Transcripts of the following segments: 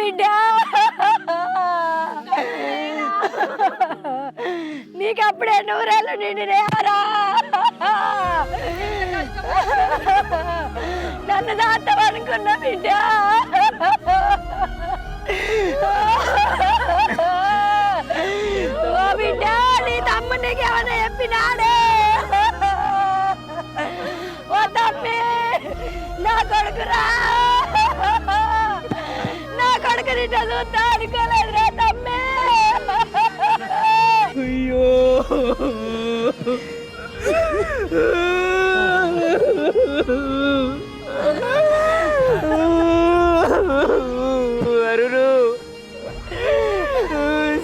బిడ్డ నీకు అప్పుడే నూరేళ్ళు నిండినేవరా నన్ను దాటమనుకున్నా బిడ్డ ఓ బిడ్డ నీ తమ్మునికి ఏమైనా చెప్పినాడే ఓ తమ్మి నా కొడుకురా నా కొడుకు నిన్న చూస్తా అనుకోలేదురా తమ్మి అయ్యో అరుణు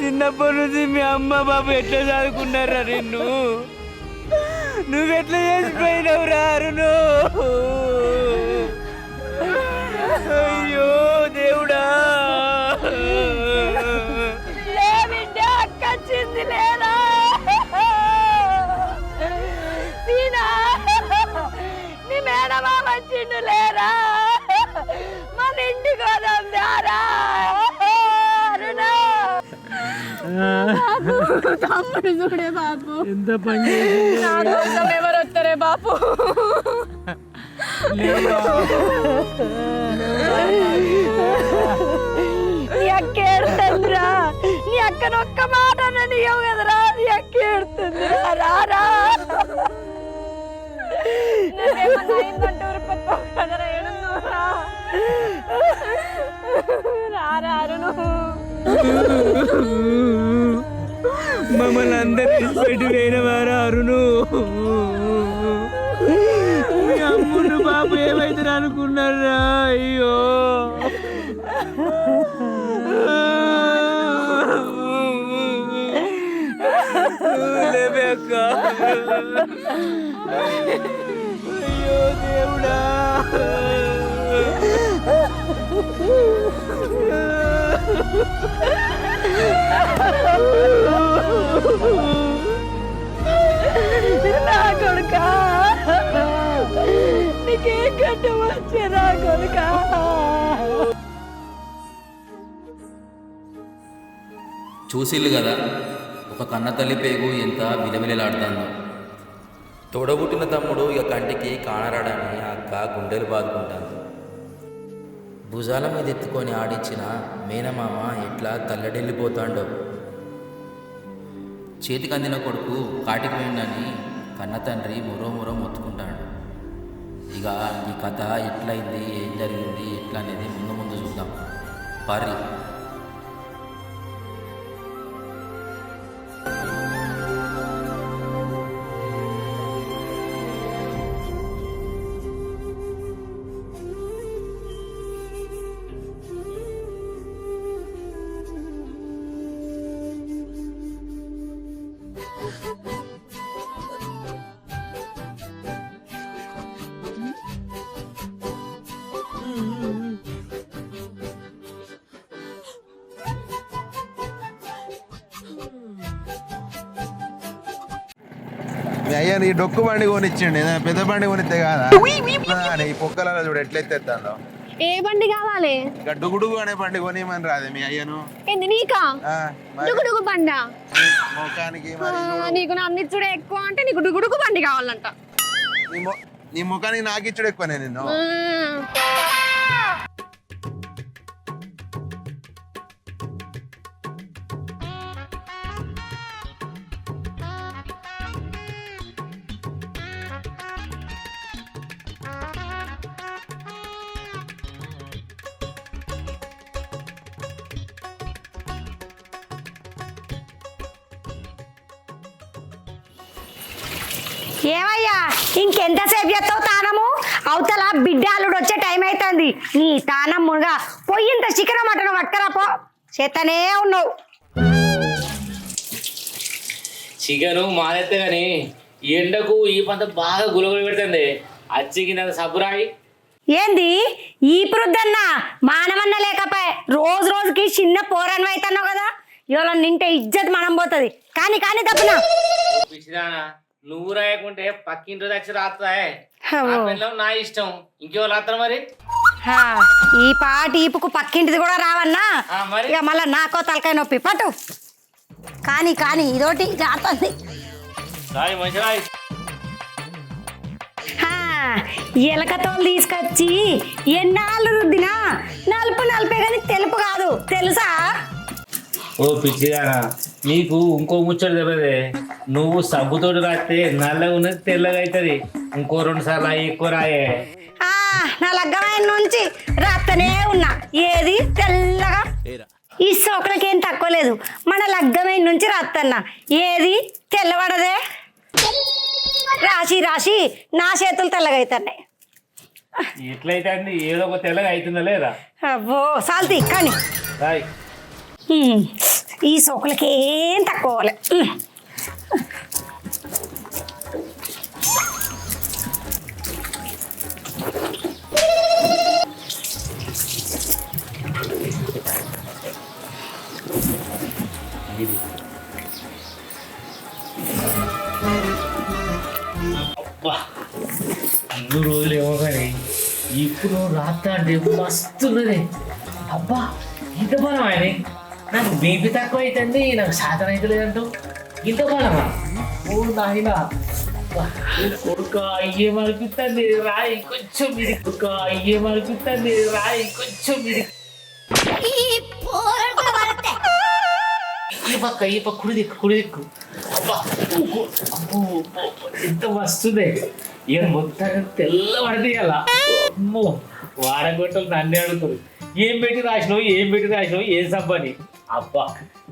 చిన్నప్పటి నుంచి మీ అమ్మ బాబు ఎట్లా చదువుకున్నారా నిన్ను నువ్వెట్లా చేసిపోయినావురా అరుణు అయ్యో దేవుడా బిడ్డ అక్కొచ్చింది లేదా నీ మేడమా వచ్చిండు లేరా మన ఇంటికి వదాం దారా తమ్ముడు చూడే బాబు ఎంత పని ఎవరు వస్తారే బాపు నీ అక్క ఏడుతుందిరా నీ అక్కను ఒక్క మాట నీయవు కదరా నీ అక్క ఏడుతుందిరా రారా మమ్మల్ని అందరు పెట్టి వేయిన వారా అరుణు మీ అమ్ముడు బాబు ఏమైతే అనుకున్నారా అయ్యో లేబేక్క అయ్యో దేవుడా నా కొడుకా నీకే గడ్డ వచ్చే నా కొడుకా చూసిల్లు కదా ఒక కన్న తల్లి పేగు ఎంత విలవిలలాడుతుందో. తోడబుట్టిన తమ్ముడు ఇక కంటికి కానరాడని అక్క గుండెలు బాదుకుంటాను. భుజాల మీద ఎత్తుకొని ఆడించిన మేనమామ ఎట్లా తల్లడెళ్ళిపోతాడో. చేతికి అందిన కొడుకు కాటికి పోయిందని కన్న తండ్రి మురో మొత్తుకుంటాడు. ఇక ఈ కథ ఎట్లయింది, ఏం జరిగింది, ఎట్లా అనేది ముందు చూద్దాం పారి. మీ అయ్యా నీ డొక్కు బండి కొనిచ్చిండి, పెద్ద బండి కొనిస్తే కాదా? ఈ పొక్కలలో చూడు ఎట్లెత్తేస్తాను. ఏ బండి కావాలి? ఇక డుగుడుగు అనే బండి కొనిమని రాదే మీ అయ్యను? ఏంది నీకా? డుగుడుగు బండా? ముఖానికి నీకు నన్నిచ్చుడు ఎక్కువ అంటే నీకు డుగుడుగు బండి కావాలంట. నీ ముఖానికి నాకు ఇచ్చుడు ఎక్కువనే నిన్ను. ఏమయ్యా ఇంకెంతసేపు చేస్తావు తానము? అవతల బిడ్డ అల్లుడు వచ్చే టైం అవుతుంది. నీ తానం మునగా పొయ్యింత చికెన్ మటన్ పట్టుకరా పో. చేతనే ఉన్నావు. చికెను మాదైతే కానీ ఎండకు ఈ పంత బాగా గులగులు పెడుతుంది. అచ్చికింద సబ్బురాయి ఏంది ఈ పురుద్దన్నా? మానవన్న లేకపోయే రోజు రోజుకి చిన్న పోరాను అవుతున్నావు కదా. ఇవాళ నింటే ఇజ్జత్ మనం పోతుంది. కానీ కానీ తప్పునా పిచ్చిదానా, నువ్వు రాయకుంటే పక్కింటి వచ్చి రాస్తాయే. నా ఇష్టం, ఇంకెవరు రాస్తారు మరి? హా, ఈ పాటి ఈపుకు పక్కింటిది కూడా రావన్నా మరి ఇక మళ్ళీ నాకో తలకాయ నొప్పి పట్టు. కానీ ఇదోటి జాతుంది. రాయి మంచి రాయి. ఎలకతోలు తీసుకొచ్చి ఎన్నాళ్ళు రుద్దినా నలుపే కానీ తెలుపు కాదు తెలుసా? ఓ పిచ్చిదానా, నీకు ఇంకో ముచ్చట తెలియదే. నువ్వు సబ్బుతోటి రాస్తే నల్లగా ఉన్నది తెల్లగా అవుతుంది. ఇంకో 2 సార్లు ఎక్కువ రాయే. నా లగ్గమైన నుంచి రాత్తనే ఉన్నా, ఏది తెల్లగా. ఈ సోకులకేం తక్కువ లేదు, మన లగ్గమైన నుంచి రాత్తన్నా, ఏది తెల్లబడదే. రాసి నా చేతులు తెల్లగా అవుతున్నాయి. ఎట్లయితే అండి, ఏదో ఒక తెల్లగా అవుతుందా లేదా? అబ్బో సాల్తీ కానీ రాయ్. ఈ సోకులకేం తక్కువ. అబ్బా, 2 రోజులు ఏమో కానీ ఇప్పుడు రాత్రి అంటే మస్తున్నది. అబ్బా ఇంత బలం ఆయన, నాకు బీపీ తక్కువ అవుతుంది, నాకు శాతం అయితే లేదంటూ ఇంత బలమా? ఓ నాయన కొడుక అయ్యేమనిపిస్తుంది రాయి కొంచెం ఇది, కొడుక అయ్యేమనిపిస్తుంది రాయి కొంచెం ఇది. ఈ పక్క కుడి దిక్కు. అబ్బా అబ్బో ఎంత వస్తుంది. ఇక మొత్తం తెల్లబడితే అలా అమ్మో వాడగొట్టలు నన్ను అడుగుతారు, ఏం పెట్టి రాసినావు ఏం సబ్బని. అబ్బా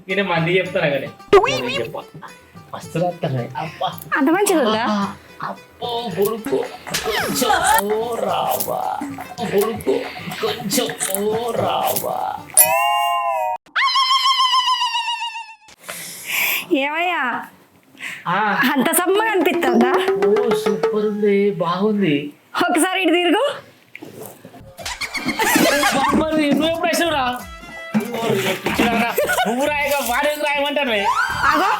నేను మంది చెప్తాను కానీ చెప్ప మస్తు రాస్తాను. అబ్బా అంత మంచిగా అబ్బో బుడుకు కొంచెం రావా, బుడుకు కొంచెం రావా. ఏమయ్యా అంత సమ్మగా అనిపిస్తుందా? ఓ సూపర్ ఉంది, బాగుంది. ఒకసారి ఇటు తిరుగు. నువ్వు ఎప్పుడు వేసావురా? నువ్వు రాయగా వాడేది రాయమంటాను. అగో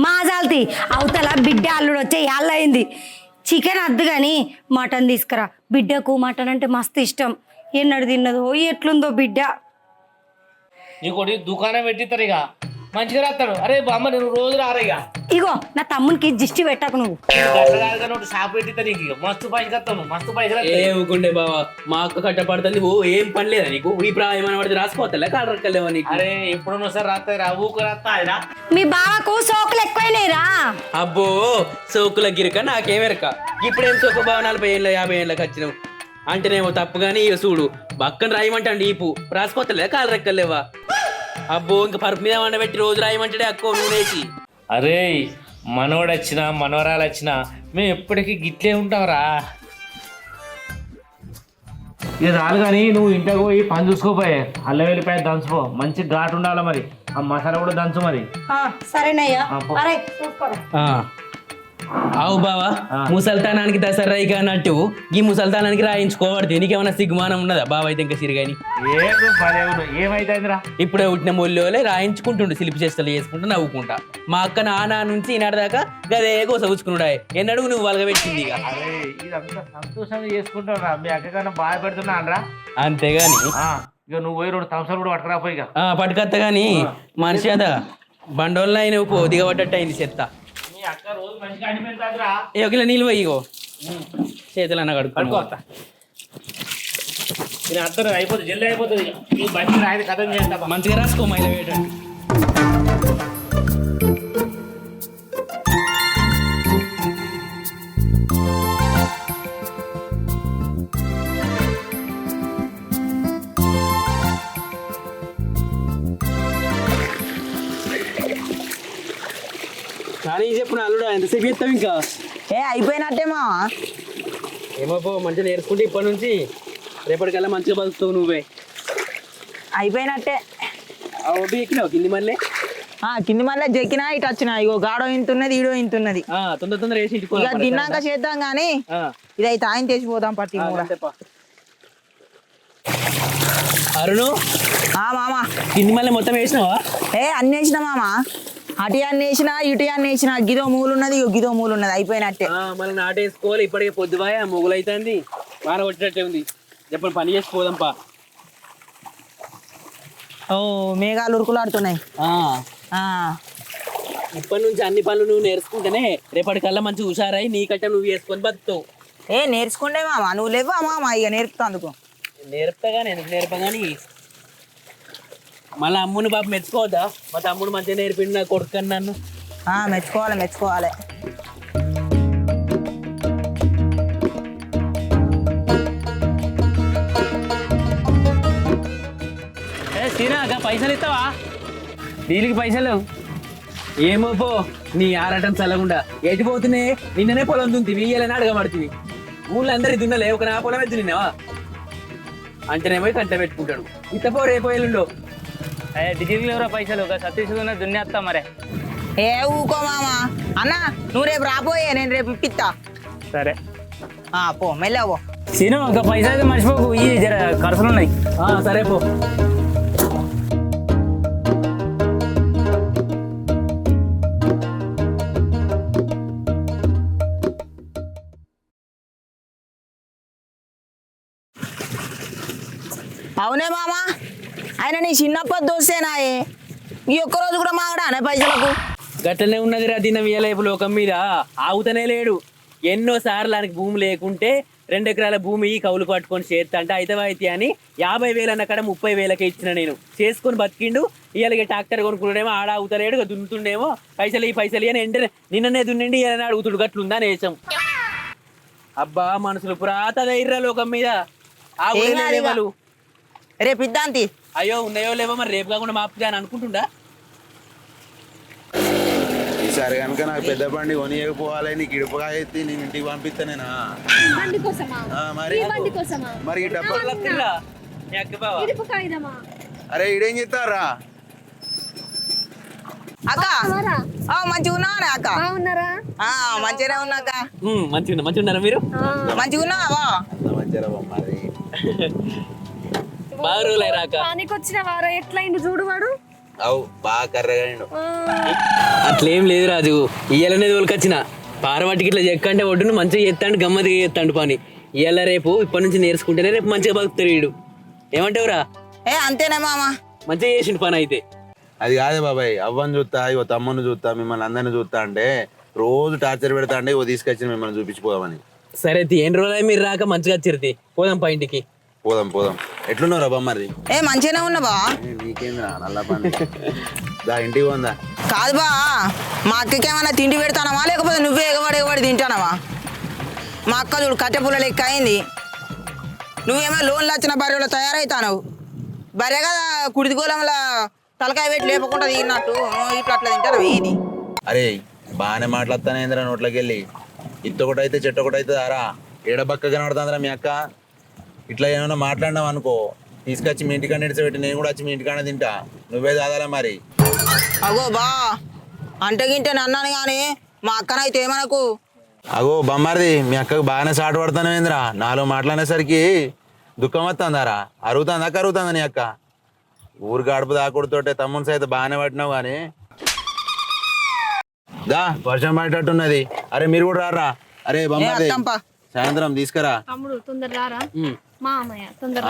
మా జాల్తి అవతల బిడ్డ అల్లుడు వచ్చే అయింది. చికెన్ వద్దు కానీ మటన్ తీసుకురా. బిడ్డకు మటన్ అంటే మస్తు ఇష్టం. ఎన్నడు తిన్నదో ఎట్లుందో బిడ్డ. నీకోటి దుకాణం పెట్టిస్తారు ఇక మంచిగా రాస్తాడు. అరే బామ్మ నేను రోజు రారేగా. ఇగో నా తమ్మునికి దిష్టి పెట్టకు నువ్వు. షాప్ పెట్టిస్తా నీకు, ఇక మస్తు పైసలు వస్తావు, మస్తు పైసలు. ఏముకుండే బావా, మా అక్క కట్టపడుతుంది. ఓ ఏం పని లేదా నీకు? ఈ ఏమైనా పడితే రాసుకోవద్దా? కాడరక్కలేవా నీకు? అరే ఎప్పుడు సార్ రాస్తాయి రా, ఊకు రాస్తా. మీ బావకు సోకులు ఎక్కువైనాయిరా. అబ్బో సోకుల గిరిక నాకేమెరక. ఇప్పుడేం సోకు బావ 40 ఏళ్ళ 50 ఏళ్ళకి వచ్చినావు అంటేనేమో తప్పు కానీ ఇక చూడు బక్కన రాయమంటాండి. ఈపు రాసుకోవట్లే కాళ్ళు రెక్కలేవా? అబ్బో ఇంకా పరుపు మీద వండబెట్టి రోజు రాయమంటాడే అక్కో నూనెసి. అరే మనోడు వచ్చినా మనవరాలు వచ్చినా మేము ఎప్పటికీ గిట్లే ఉంటాంరా. ఇక చాలు కానీ నువ్వు ఇంటికి పోయి పని చూసుకోపోయే. అల్లం వెల్లిపాయ దంచుకో, మంచి ఘాటు ఉండాలి మరి. ఆ మసాలా కూడా దంచు మరి. సరేనయ్యా. ఆవు బావా, ముసల్తానానికి దసరాయిగా అన్నట్టు ఈ ముసల్తానానికి రాయించుకోవద్దు. నీకేమన్నా సిగ్గుమానం ఉన్నదా బావ? అయితే ఇంకా సిరిగాని ఏమైతుందిరా? ఇప్పుడే పుట్టిన ముళ్ళోలే రాయించుకుంటుండు, సిలిపి చేస్తలు చేసుకుంటూ నవ్వుకుంటా. మా అక్క నాన్న నుంచి ఈనాడు దాకా గదే కోస కూర్చుకున్నాడా. ఎన్నడుగు నువ్వు వలగబెట్టింది ఇక. ఇదంతా సంతోషంగా చేసుకుంటావురా. మీ అక్క కన్నా బాధ పెడుతున్నా అనరా? అంతేగాని ఇక నువ్వు పోయి 2 తంసాలు కూడా పట్టుకురాపోయి. ఇక పట్టుకత్త గాని మనిషి అదా బండోళ్ళ అయిన పో దిగబడ్డట్టు అయింది చెత్త. అక్క రోజు మంచిగా అనిపించదురా. ఒకలా నీళ్ళు పోయి ఇగో చేతులు అన్న కడుక్కోతా. నేను అర్థం అయిపోతుంది, జల్దీ అయిపోతుంది. ఈ బండి రాయి కథం చేస్తా. మంచిగా రాసుకో మైల వేయటండి. కానీ చెప్పు నా అల్లుడా ఎంతసేపు చేస్తావు ఇంకా? అయిపోయినట్టే మావా. ఏమో పో మంచిగా నేర్చుకుంటే ఇప్పటి నుంచి రేపటికల్లా మంచిగా బతుకుతావు నువ్వే. అయిపోయినట్టే. ఒడ్డు ఎక్కినావు కింది మళ్ళీ? కింది మళ్ళీ జెక్కినా ఇటు వచ్చినా. ఇగో గాడో ఇంతున్నది ఈడో ఇంతున్నది. తొందర వేసి ఇక తిన్నాక చేద్దాం కానీ ఇది అయితే ఆయన చేసిపోదాం పట్టి. అరుణు మామా కింది మళ్ళీ మొత్తం వేసినావా? అన్ని వేసిన మామా. అటు అన్ని వేసిన ఇటు అన్ని వేసిన. గిదో మూలు ఉన్నది గిదో మూలు ఉన్నది. అయిపోయినట్టే. మళ్ళీ నాటేసుకోవాలి. ఇప్పటికే పొద్దుబాయ మొగులు అవుతుంది. వాన కొట్టినట్టే ఉంది. చెప్పండి పని చేసుకోదాంపా. ఓ మేఘాలు ఉరుకులాడుతున్నాయి. ఇప్పటి నుంచి అన్ని పనులు నువ్వు నేర్చుకుంటేనే రేపటికల్లా మంచి హుషారై నీకంటే నువ్వు చేసుకొని బతుకుతావు. నేర్చుకుంటే మామ, నువ్వు లేవా మామ, ఇక నేర్పుతా అందుకు. నేర్పుతాగా నేను నేర్పగాని మళ్ళీ అమ్ముని బాబు మెచ్చుకోవద్దా? మా తమ్ముడు మంచిగా నేర్పిండి నా కొడుకు నన్ను. మెచ్చుకోవాలి మెచ్చుకోవాలి. సీనాక పైసలు ఇస్తావా? దీనికి పైసలు ఏమో పో, నీ ఆరాటం చల్లకుండా ఎటు పోతున్నాయి. నిన్ననే పొలం దుంతి వీయాలని అడగబడుతుంది. ఊళ్ళో అందరి దున్నలే, ఒక నా పొలం ఎత్తు నిన్నావా అంటేనేమో కంట పెట్టుకుంటాడు. ఇత్తపో రేపు ఎల్లుండో. దిగిరి ఎవరో పైసలు ఒక సతీష్ దున్నేస్తా మరే. ఏ ఊకో మామ. అన్న నువ్వు రేపు రాబోయే, నేను రేపు ఇప్పిస్తా. సరే పో మెల్లవో. సీను ఒక పైసలు మర్చిపోకు, ఈ జర ఖర్చులు ఉన్నాయి. సరే పో. అవునే మామ, ఆయన నీ చిన్నప్పటి దోస్తేనాయే. ఈ ఒక్కరోజు కూడా మాగడా అనే పైసలకు. గట్లనే ఉన్నదిరా దినం ఇయ్యలేపు లోకం మీద. ఆగుతనే లేడు. ఎన్నో సార్లు ఆయనకి భూమి లేకుంటే 2 ఎకరాల భూమి కౌలు పట్టుకొని చేస్తా అంటే అయితే అని 50,000 అన్న కాడ 30,000కే ఇచ్చిన నేను. చేసుకొని బతికిండు. ఇవాళ ట్రాక్టర్ కొనుక్కునేమో ఆడ ఆగుతలేడు, దున్నుతుండేమో పైసలు ఈ పైసలు అని వెంటనే నిన్ననే దున్నండి ఇలా అడుగుతుడు. గట్లుందా నేసం? అబ్బా మనుషులు పురాతన ఇర్రా లోకం మీద. ఆగులు రేపు ఇద్దాంతి. అయ్యో ఉన్నాయో లేవో మరి రేపు కాకుండా మాపుదా అని అనుకుంటుండా. ఈసారి కనుక నాకు పెద్ద బండి కొనియకపోవాలి, నీకు ఇడుపుగా అయితే నేను ఇంటికి పంపిస్తానేనా? మరి ఈ డబ్బా అరే ఇడేం చెప్తారా అక్క? మంచిగా ఉన్నావా అక్క? మంచిగానే ఉన్నాక. మంచిగా ఉన్నారా మీరు? మంచిగా ఉన్నావా? మంచిగా మరి బాగా రోజులు రాక వచ్చిన వారా ఎట్లయింది చూడు వాడు. అవు బాగా కర్రగా. అట్లేం లేదు రాజు. ఇయ్యాలనే తోలుకొచ్చిన పారవాటికి ఇట్లా చెక్కంటే ఒడ్డును మంచిగా చేస్తాడు, గమ్మతిగా చేస్తాడు పని. ఇయ్యాల రేపు ఇప్పటి నుంచి నేర్చుకుంటేనే రేపు మంచిగా బతుకుతాడు వీడు. ఏమంటావురా? అంతేనే మామ, మంచిగా చేసిండు పని అయితే. అది కాదే బాబాయ్, అవ్వని చూస్తా, ఇవో తమ్ముని చూస్తా, మిమ్మల్ని అందరిని చూస్తా అంటే రోజు టార్చర్ పెడతా అంటే ఇవో తీసుకొచ్చి మిమ్మల్ని చూపించిపోదామని. సరే ఎన్ని రోజులు మీరు రాక మంచిగా వచ్చిరితే పోదాం పా ఇంటికి. పోదాం పోదాం. ఎట్లున్నావు రా బొమ్మది? మంచిగానే ఉన్నా బా. నీకేంద్రా నల్ల పని. దా ఇంటికి పోందా. కాదు బా, మా అక్కకి ఏమైనా తిండి పెడతానవా లేకపోతే నువ్వే ఎగబడి తింటానవా? మా అక్క చూడు కట్టెపుల్ల లెక్క అయింది. నువ్వేమో లోన్లు వచ్చిన బర్రెలో తయారవుతావు. బర్రె కదా కుడిదిగోళంలో తలకాయ పెట్టి లేపకుండా తిన్నట్టు ఇట్లా అట్లా తింటాను ఇది. అరే బాగానే మాట్లాడుతానేంద్రా నోట్లోకి వెళ్ళి. ఇత్తొకటి అయితే చెట్టు ఒకటి అవుతుంది అరా. ఏడబక్క కనబడుతుందిరా మీ అక్క. ఇట్లా ఏమైనా మాట్లాడినావు అనుకో, తీసుకొచ్చి మీ ఇంటికాడ నిడిచిపెట్టి నేను కూడా వచ్చి మీ ఇంటికాడ తింటా. నువ్వే దాదాలా మరి. అగో బా, అంటే గింటే అన్నాను కానీ మా అక్కనైతే ఏమనకు. అగో బొమ్మారిది, మీ అక్కకు బాగానే సాటు పడుతున్నావేంద్రా. నాలో మాట్లాడేసరికి దుఃఖం వస్తుందారా. అరుగుతుందా కరుగుతుందా నీ అక్క? ఊరు గడుపు దాకుడుతోటే తమ్ముని సైతం బాగానే పట్టినావు కానీ. దా వర్షం పడేటట్టున్నది. అరే మీరు కూడా రారా. అరే బొమ్మారిది సాయంత్రం తీసుకురా. తమ్ముడు తొందర రారా. మా అమ్మయ్య తొందర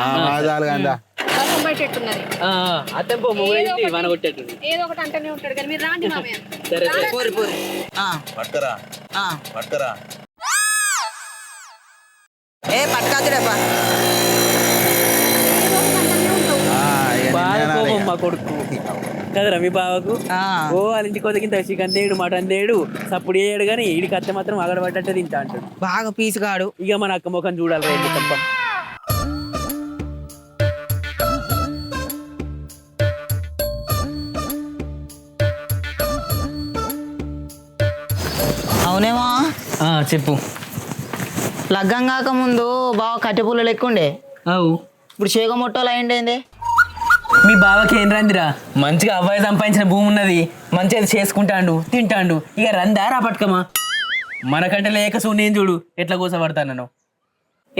ఏదో ఒకటి అంటేనే ఉంటాడు కానీ మీరు రాండి మామయ్య. పట్టుకరా పట్టుకరా. పట్టుకాదురేపా. మా కొడుకు కదరా మీ బావకు. ఓ వాళ్ళ ఇంటికి కొద్దిగా చికెన్ తేడు, మటన్ తేడు, సప్పుడు చేయడు కానీ ఈడికి అత్తే మాత్రం అగడబడ్డట్టే తింటా అంటాడు. బాగా పీసుగాడు. ఇక మన అక్క ముఖం చూడాలి రైలు తప్ప. అవునేమా? చెప్పు. లగ్గం కాక ముందు బాగా కట్టెపుల్ల లెక్క ఉండే. అవు ఇప్పుడు షేగ మొట్టలు అయిండే. మీ బావకి ఏం రందిరా, మంచిగా అవ్వాయి సంపాదించిన భూమి ఉన్నది, మంచిగా చేసుకుంటాండు తింటాండు. ఇక రందా రా పట్టుకమా. మనకంటే లేక నేను చూడు ఎట్లా కూసపడతాను.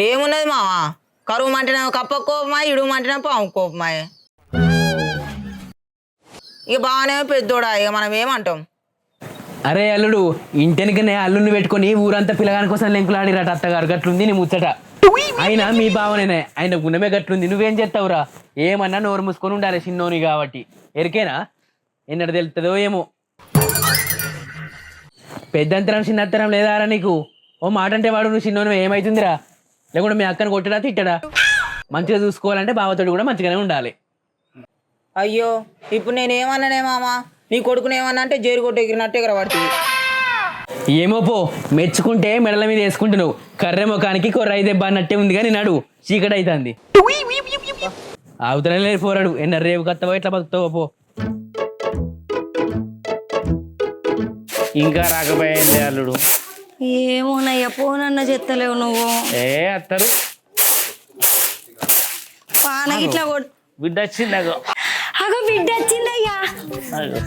ఏమున్నది మావా, కరువు మంటేనే కప్ప కోపమాయి, ఇడుగు మంటేనే పాము కోపమాయి. ఇక బాగానే పెద్దోడా, ఇక మనం ఏమంటాం. అరే అల్లుడు, ఇంటెనికనే అల్లుని పెట్టుకొని ఊరంతా పిల్లగాని కోసం లెంకులాడిరట అత్తగారు. గట్లుంది నీ ముచ్చట. అయినా మీ బావనేనే, ఆయన గుణమే గట్లుంది, నువ్వేం చేస్తావురా? ఏమన్నా నోరు మూసుకొని ఉండాలి చిన్నోని కాబట్టి. ఎరికేనా? ఎన్నడు తెలుస్తుందో ఏమో. పెద్దంతరం చిన్నత్తరం లేదారా నీకు? ఓ మాట అంటే వాడు నువ్వు చిన్నోని ఏమైతుందిరా? లేకుంటే మీ అక్కను కొట్టడా తిట్టడా? మంచిగా చూసుకోవాలంటే బావతోడు కూడా మంచిగానే ఉండాలి. అయ్యో ఇప్పుడు నేను ఏమన్నానే మామ, నీ కొడుకుని ఏమన్నా అంటే జేరు కొట్టు ఎగిరినట్టు ఎగరబడుతుంది. ఏమో పో, మెచ్చుకుంటే మెడల మీద వేసుకుంటున్నావు. కర్రె ముఖానికి కొర్రాయి దెబ్బ అన్నట్టే ఉంది కానీ నాడు చీకటి అవుతుంది. అవతలే పోరాడు, ఎన్న రేపు కత్తవో ఎట్లా బతుకుతావో పో. ఇంకా రాకపోయింది అల్లుడు. ఏమోనయ్యా, పోనన్న చెత్తలేవు నువ్వు. అత్తరు పానగిట్లా బిడ్డ వచ్చింది. అగో బిడ్డ వచ్చిందయ్యా. అగో